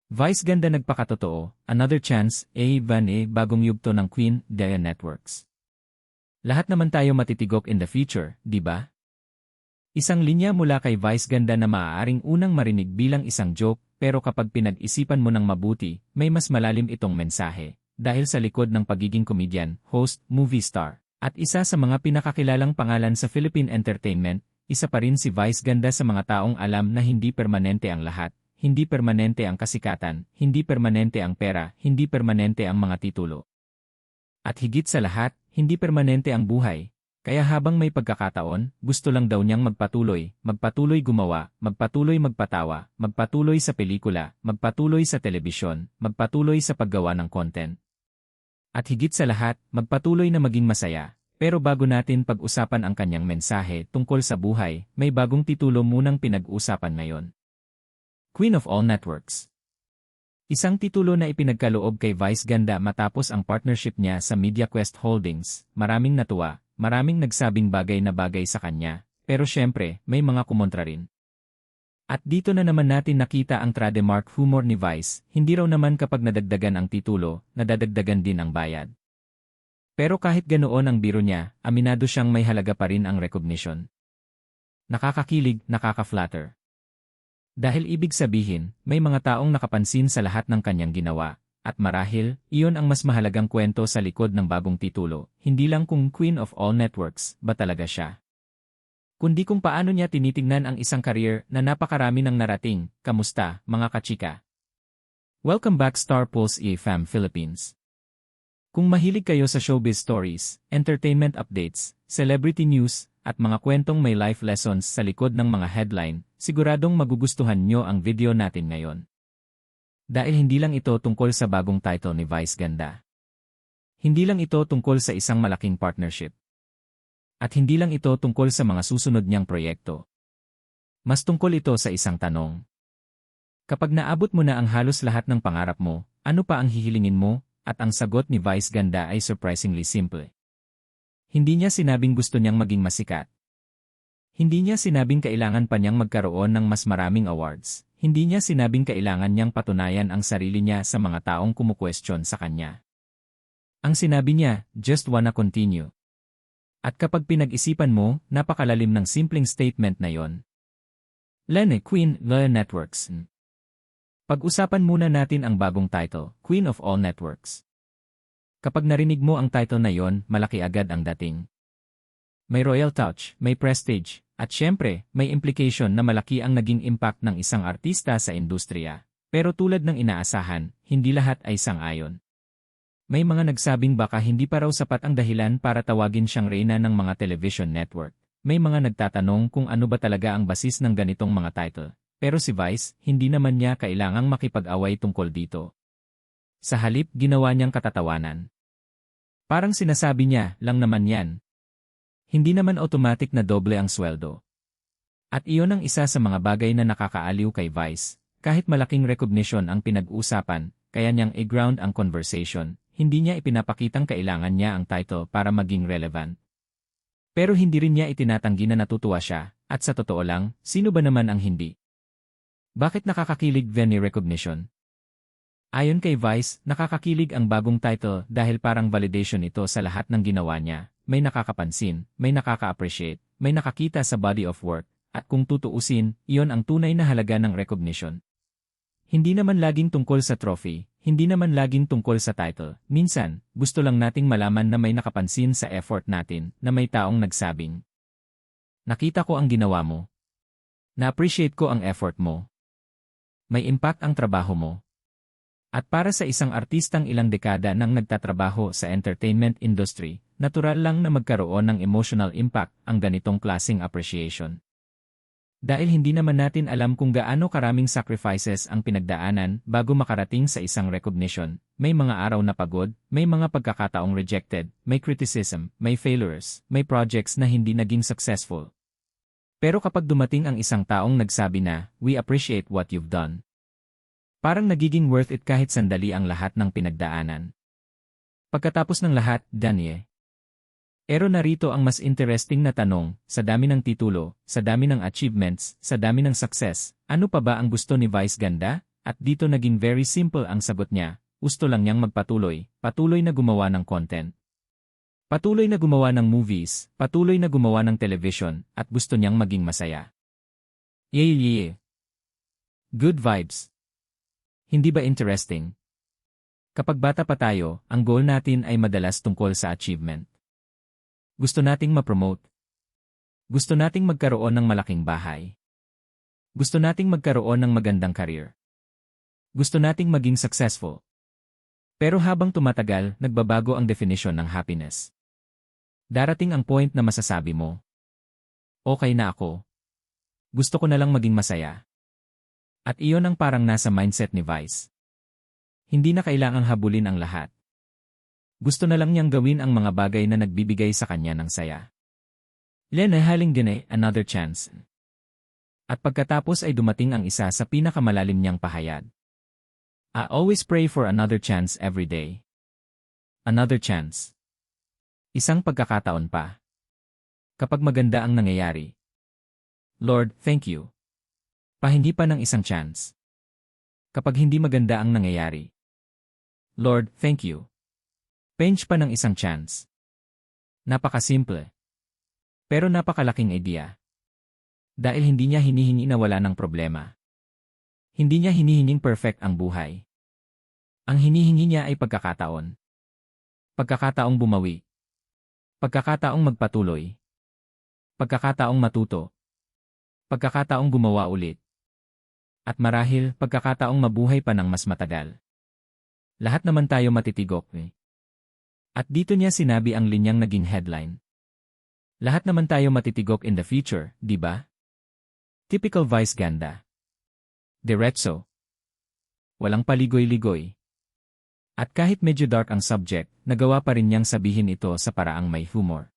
Vice ganda nagpakatotoo, another chance, bagong yugto ng Queen, Daya Networks. Lahat naman tayo matitigok in the future, di ba? Isang linya mula kay Vice ganda na maaaring unang marinig bilang isang joke, pero kapag pinag-isipan mo ng mabuti, may mas malalim itong mensahe. Dahil sa likod ng pagiging komedyan, host, movie star, at isa sa mga pinakakilalang pangalan sa Philippine entertainment, isa pa rin si Vice ganda sa mga taong alam na hindi permanente ang lahat. Hindi permanente ang kasikatan, hindi permanente ang pera, hindi permanente ang mga titulo. At higit sa lahat, hindi permanente ang buhay. Kaya habang may pagkakataon, gusto lang daw niyang magpatuloy gumawa, magpatuloy magpatawa, magpatuloy sa pelikula, magpatuloy sa telebisyon, magpatuloy sa paggawa ng content. At higit sa lahat, magpatuloy na maging masaya. Pero bago natin pag-usapan ang kanyang mensahe tungkol sa buhay, may bagong titulo munang pinag-usapan ngayon. Queen of All Networks. Isang titulo na ipinagkaloob kay Vice ganda matapos ang partnership niya sa MediaQuest Holdings. Maraming natuwa, maraming nagsabing bagay na bagay sa kanya, pero syempre, may mga kumontra rin. At dito na naman natin nakita ang trademark humor ni Vice, hindi raw naman kapag nadagdagan ang titulo, nadadagdagan din ang bayad. Pero kahit ganoon ang biro niya, aminado siyang may halaga pa rin ang recognition. Nakakakilig, nakaka-flatter. Dahil ibig sabihin, may mga taong nakapansin sa lahat ng kanyang ginawa, at marahil, iyon ang mas mahalagang kwento sa likod ng bagong titulo, hindi lang kung Queen of All Networks ba talaga siya. Kundi kung paano niya tinitingnan ang isang career na napakarami ng narating. Kamusta, mga kachika? Welcome back Star Pulse EFM Philippines. Kung mahilig kayo sa showbiz stories, entertainment updates, celebrity news, at mga kwentong may life lessons sa likod ng mga headline, siguradong magugustuhan nyo ang video natin ngayon. Dahil hindi lang ito tungkol sa bagong title ni Vice ganda. Hindi lang ito tungkol sa isang malaking partnership. At hindi lang ito tungkol sa mga susunod niyang proyekto. Mas tungkol ito sa isang tanong. Kapag naabot mo na ang halos lahat ng pangarap mo, ano pa ang hihilingin mo? At ang sagot ni Vice ganda ay surprisingly simple. Hindi niya sinabing gusto niyang maging masikat. Hindi niya sinabing kailangan pa niyang magkaroon ng mas maraming awards. Hindi niya sinabing kailangan niyang patunayan ang sarili niya sa mga taong kumukwestiyon sa kanya. Ang sinabi niya, just wanna continue. At kapag pinag-isipan mo, napakalalim ng simpleng statement na yon. Lene Queen, Daya Networks. Pag-usapan muna natin ang bagong title, Queen of All Networks. Kapag narinig mo ang title na yon, malaki agad ang dating. May royal touch, may prestige, at syempre, may implication na malaki ang naging impact ng isang artista sa industriya. Pero tulad ng inaasahan, hindi lahat ay sang-ayon. May mga nagsabing baka hindi pa raw sapat ang dahilan para tawagin siyang reyna ng mga television network. May mga nagtatanong kung ano ba talaga ang basis ng ganitong mga title. Pero si Vice, hindi naman niya kailangang makipag-away tungkol dito. Sa halip, ginawa niyang katatawanan. Parang sinasabi niya, lang naman yan. Hindi naman automatic na doble ang sweldo. At iyon ang isa sa mga bagay na nakakaaliw kay Vice. Kahit malaking recognition ang pinag-usapan, kaya niyang i-ground ang conversation, hindi niya ipinapakitang kailangan niya ang title para maging relevant. Pero hindi rin niya itinatanggi na natutuwa siya, at sa totoo lang, sino ba naman ang hindi? Bakit nakakakilig Venue recognition? Ayon kay Vice, nakakakilig ang bagong title dahil parang validation ito sa lahat ng ginawa niya. May nakakapansin, may nakaka-appreciate, may nakakita sa body of work, at kung tutuusin, iyon ang tunay na halaga ng recognition. Hindi naman laging tungkol sa trophy, hindi naman laging tungkol sa title. Minsan, gusto lang nating malaman na may nakapansin sa effort natin, na may taong nagsabing, nakita ko ang ginawa mo. Na-appreciate ko ang effort mo. May impact ang trabaho mo. At para sa isang artistang ilang dekada nang nagtatrabaho sa entertainment industry, natural lang na magkaroon ng emotional impact ang ganitong klaseng appreciation. Dahil hindi naman natin alam kung gaano karaming sacrifices ang pinagdaanan bago makarating sa isang recognition, may mga araw na pagod, may mga pagkakataong rejected, may criticism, may failures, may projects na hindi naging successful. Pero kapag dumating ang isang taong nagsabi na, we appreciate what you've done. Parang nagiging worth it kahit sandali ang lahat ng pinagdaanan. Pagkatapos ng lahat, Danye. Pero narito ang mas interesting na tanong, sa dami ng titulo, sa dami ng achievements, sa dami ng success, ano pa ba ang gusto ni Vice ganda? At dito naging very simple ang sagot niya, gusto lang niyang magpatuloy, patuloy na gumawa ng content. Patuloy na gumawa ng movies, patuloy na gumawa ng television, at gusto niyang maging masaya. Yeah. Good vibes. Hindi ba interesting? Kapag bata pa tayo, ang goal natin ay madalas tungkol sa achievement. Gusto nating ma-promote. Gusto nating magkaroon ng malaking bahay. Gusto nating magkaroon ng magandang career. Gusto nating maging successful. Pero habang tumatagal, nagbabago ang definition ng happiness. Darating ang point na masasabi mo, okay na ako. Gusto ko na lang maging masaya. At iyon ang parang nasa mindset ni Vice. Hindi na kailangang habulin ang lahat. Gusto na lang niyang gawin ang mga bagay na nagbibigay sa kanya ng saya. Haling din another chance. At pagkatapos ay dumating ang isa sa pinakamalalim niyang pahayag. I always pray for another chance every day. Another chance. Isang pagkakataon pa. Kapag maganda ang nangyayari. Lord, thank you. Hindi pa ng isang chance. Kapag hindi maganda ang nangyayari. Lord, thank you. Pa ng isang chance. Napakasimple. Pero napakalaking idea. Dahil hindi niya hinihingi na wala ng problema. Hindi niya hinihinging perfect ang buhay. Ang hinihingi niya ay pagkakataon. Pagkakataong bumawi. Pagkakataong magpatuloy. Pagkakataong matuto. Pagkakataong gumawa ulit. At marahil, pagkakataong mabuhay pa ng mas matagal. Lahat naman tayo matitigok. At dito niya sinabi ang linyang naging headline. Lahat naman tayo matitigok in the future, di ba? Typical Vice ganda. Diretso. Walang paligoy-ligoy. At kahit medyo dark ang subject, nagawa pa rin niyang sabihin ito sa paraang may humor.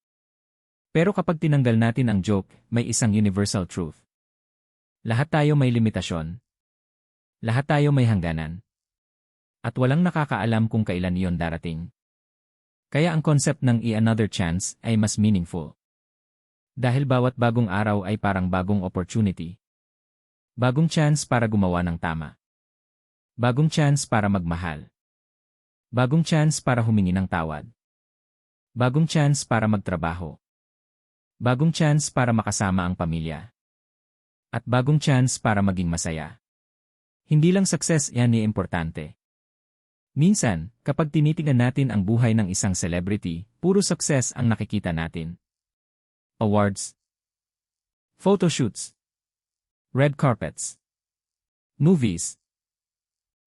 Pero kapag tinanggal natin ang joke, may isang universal truth. Lahat tayo may limitasyon. Lahat tayo may hangganan. At walang nakakaalam kung kailan iyon darating. Kaya ang concept ng another chance ay mas meaningful. Dahil bawat bagong araw ay parang bagong opportunity. Bagong chance para gumawa ng tama. Bagong chance para magmahal. Bagong chance para humingi ng tawad. Bagong chance para magtrabaho. Bagong chance para makasama ang pamilya. At bagong chance para maging masaya. Hindi lang success yan ni importante. Minsan, kapag tinitingnan natin ang buhay ng isang celebrity, puro success ang nakikita natin. Awards, photoshoots, red carpets, movies,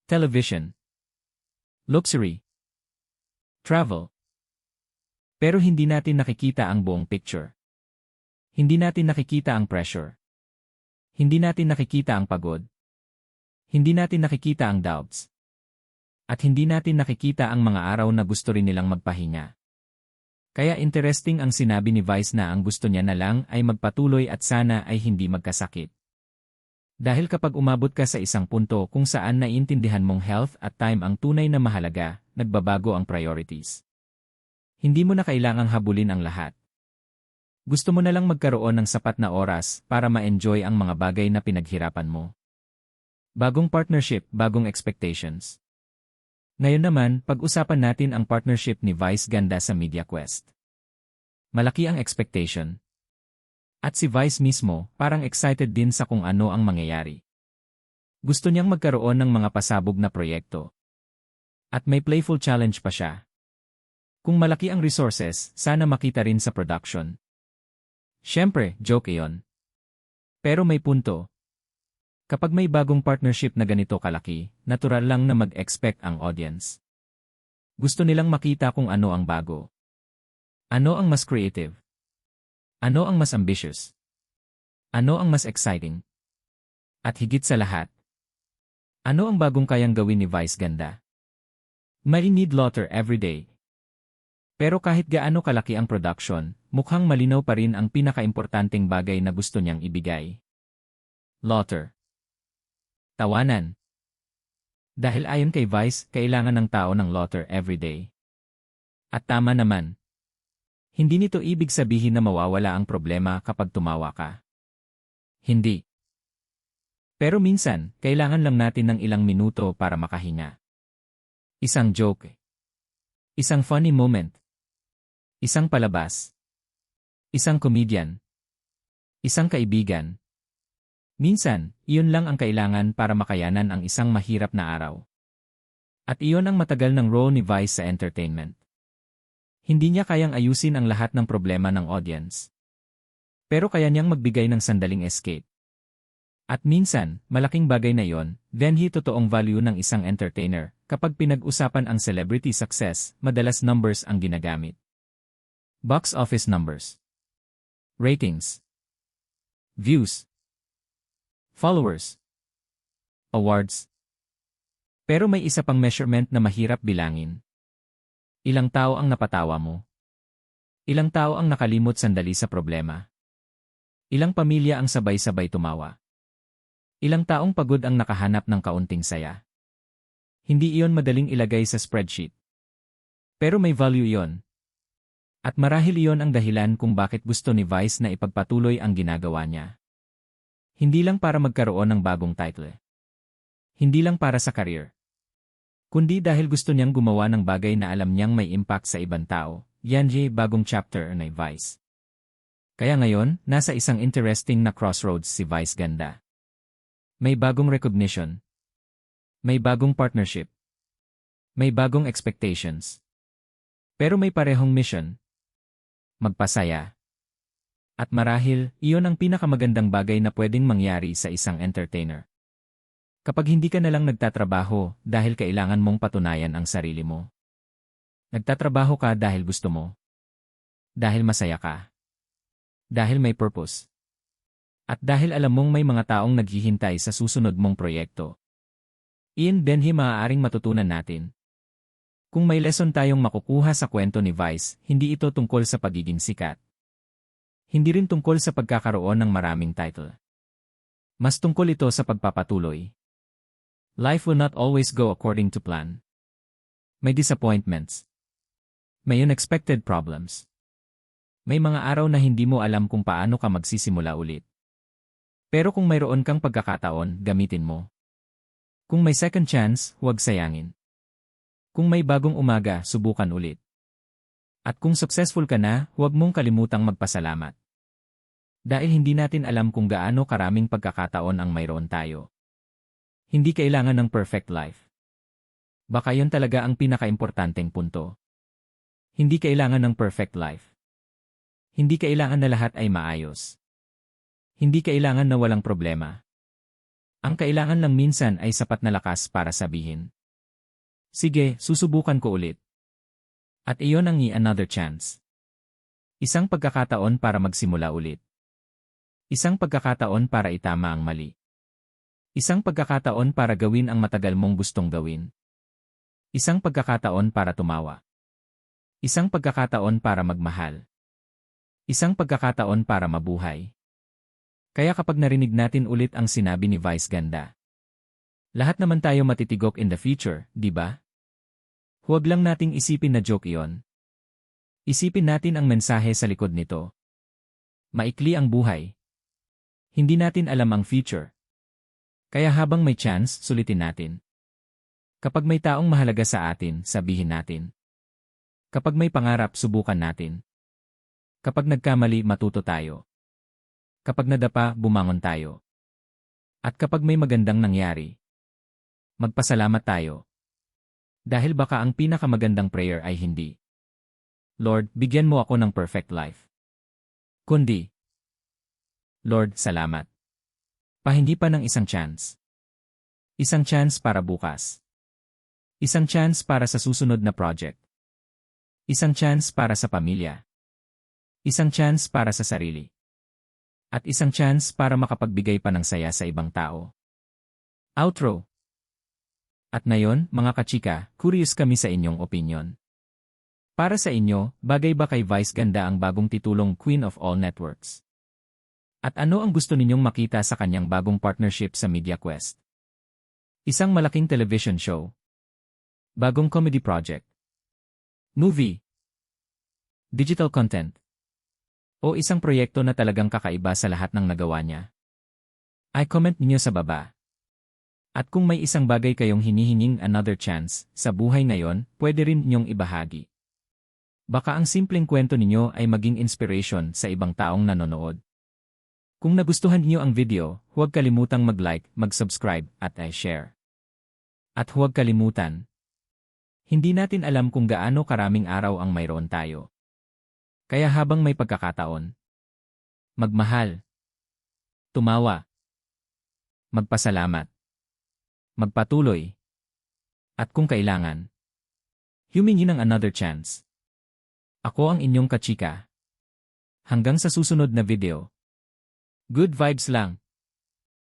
television, luxury, travel. Pero hindi natin nakikita ang buong picture. Hindi natin nakikita ang pressure. Hindi natin nakikita ang pagod. Hindi natin nakikita ang doubts. At hindi natin nakikita ang mga araw na gusto rin nilang magpahinga. Kaya interesting ang sinabi ni Vice na ang gusto niya na lang ay magpatuloy at sana ay hindi magkasakit. Dahil kapag umabot ka sa isang punto kung saan naiintindihan mong health at time ang tunay na mahalaga, nagbabago ang priorities. Hindi mo na kailangang habulin ang lahat. Gusto mo na lang magkaroon ng sapat na oras para ma-enjoy ang mga bagay na pinaghirapan mo. Bagong partnership, bagong expectations. Ngayon naman, pag-usapan natin ang partnership ni Vice ganda sa MediaQuest. Malaki ang expectation. At si Vice mismo, parang excited din sa kung ano ang mangyayari. Gusto niyang magkaroon ng mga pasabog na proyekto. At may playful challenge pa siya. Kung malaki ang resources, sana makita rin sa production. Siyempre, joke iyon. Pero may punto. Kapag may bagong partnership na ganito kalaki, natural lang na mag-expect ang audience. Gusto nilang makita kung ano ang bago. Ano ang mas creative? Ano ang mas ambitious? Ano ang mas exciting? At higit sa lahat, ano ang bagong kayang gawin ni Vice ganda? May need Lotter everyday. Pero kahit gaano kalaki ang production, mukhang malinaw pa rin ang pinakaimportanteng bagay na gusto niyang ibigay. Lotter. Tawanan. Dahil ayon kay Vice, kailangan ng tao ng Lotter everyday. At tama naman. Hindi nito ibig sabihin na mawawala ang problema kapag tumawa ka. Hindi. Pero minsan, kailangan lang natin ng ilang minuto para makahinga. Isang joke. Isang funny moment. Isang palabas. Isang comedian. Isang kaibigan. Minsan, iyon lang ang kailangan para makayanan ang isang mahirap na araw. At iyon ang matagal ng role ni Vice sa entertainment. Hindi niya kayang ayusin ang lahat ng problema ng audience. Pero kaya niyang magbigay ng sandaling escape. At minsan, malaking bagay na iyon, totoong value ng isang entertainer. Kapag pinag-usapan ang celebrity success, madalas numbers ang ginagamit. Box office numbers. Ratings. Views. Followers. Awards. Pero may isa pang measurement na mahirap bilangin. Ilang tao ang napatawa mo? Ilang tao ang nakalimot sandali sa problema? Ilang pamilya ang sabay-sabay tumawa? Ilang taong pagod ang nakahanap ng kaunting saya? Hindi iyon madaling ilagay sa spreadsheet. Pero may value iyon. At marahil iyon ang dahilan kung bakit gusto ni Vice na ipagpatuloy ang ginagawa niya. Hindi lang para magkaroon ng bagong title. Hindi lang para sa career. Kundi dahil gusto niyang gumawa ng bagay na alam niyang may impact sa ibang tao. Yan bagong chapter ni Vice. Kaya ngayon, nasa isang interesting na crossroads si Vice Ganda. May bagong recognition. May bagong partnership. May bagong expectations. Pero may parehong mission. Magpasaya. At marahil, iyon ang pinakamagandang bagay na pwedeng mangyari sa isang entertainer. Kapag hindi ka nalang nagtatrabaho dahil kailangan mong patunayan ang sarili mo. Nagtatrabaho ka dahil gusto mo. Dahil masaya ka. Dahil may purpose. At dahil alam mong may mga taong naghihintay sa susunod mong proyekto. Iyon maaaring matutunan natin. Kung may lesson tayong makukuha sa kwento ni Vice, hindi ito tungkol sa pagiging sikat. Hindi rin tungkol sa pagkakaroon ng maraming title. Mas tungkol ito sa pagpapatuloy. Life will not always go according to plan. May disappointments. May unexpected problems. May mga araw na hindi mo alam kung paano ka magsisimula ulit. Pero kung mayroon kang pagkakataon, gamitin mo. Kung may second chance, huwag sayangin. Kung may bagong umaga, subukan ulit. At kung successful ka na, huwag mong kalimutang magpasalamat. Dahil hindi natin alam kung gaano karaming pagkakataon ang mayroon tayo. Hindi kailangan ng perfect life. Baka yon talaga ang pinakaimportanteng punto. Hindi kailangan ng perfect life. Hindi kailangan na lahat ay maayos. Hindi kailangan na walang problema. Ang kailangan lang minsan ay sapat na lakas para sabihin, sige, susubukan ko ulit. At iyon ang another chance. Isang pagkakataon para magsimula ulit. Isang pagkakataon para itama ang mali. Isang pagkakataon para gawin ang matagal mong gustong gawin. Isang pagkakataon para tumawa. Isang pagkakataon para magmahal. Isang pagkakataon para mabuhay. Kaya kapag narinig natin ulit ang sinabi ni Vice Ganda, lahat naman tayo matitigok in the future, di ba? Huwag lang nating isipin na joke iyon. Isipin natin ang mensahe sa likod nito. Maikli ang buhay. Hindi natin alam ang future. Kaya habang may chance, sulitin natin. Kapag may taong mahalaga sa atin, sabihin natin. Kapag may pangarap, subukan natin. Kapag nagkamali, matuto tayo. Kapag nadapa, bumangon tayo. At kapag may magandang nangyari, magpasalamat tayo. Dahil baka ang pinakamagandang prayer ay hindi, Lord, bigyan mo ako ng perfect life. Kundi, Lord, salamat. Pahindi pa ng isang chance. Isang chance para bukas. Isang chance para sa susunod na project. Isang chance para sa pamilya. Isang chance para sa sarili. At isang chance para makapagbigay pa ng saya sa ibang tao. Outro. At ngayon, mga kachika, curious kami sa inyong opinion. Para sa inyo, bagay ba kay Vice Ganda ang bagong titulong Queen of All Networks? At ano ang gusto ninyong makita sa kanyang bagong partnership sa MediaQuest? Isang malaking television show? Bagong comedy project? Movie? Digital content? O isang proyekto na talagang kakaiba sa lahat ng nagawa niya? I-comment ninyo sa baba. At kung may isang bagay kayong hinihinging another chance sa buhay ngayon, pwede rin niyong ibahagi. Baka ang simpleng kwento ninyo ay maging inspiration sa ibang taong nanonood. Kung nagustuhan niyo ang video, huwag kalimutang mag-like, mag-subscribe, at i-share. At huwag kalimutan, hindi natin alam kung gaano karaming araw ang mayroon tayo. Kaya habang may pagkakataon, magmahal, tumawa, magpasalamat, magpatuloy, at kung kailangan, humingi ng another chance. Ako ang inyong kachika. Hanggang sa susunod na video. Good vibes lang.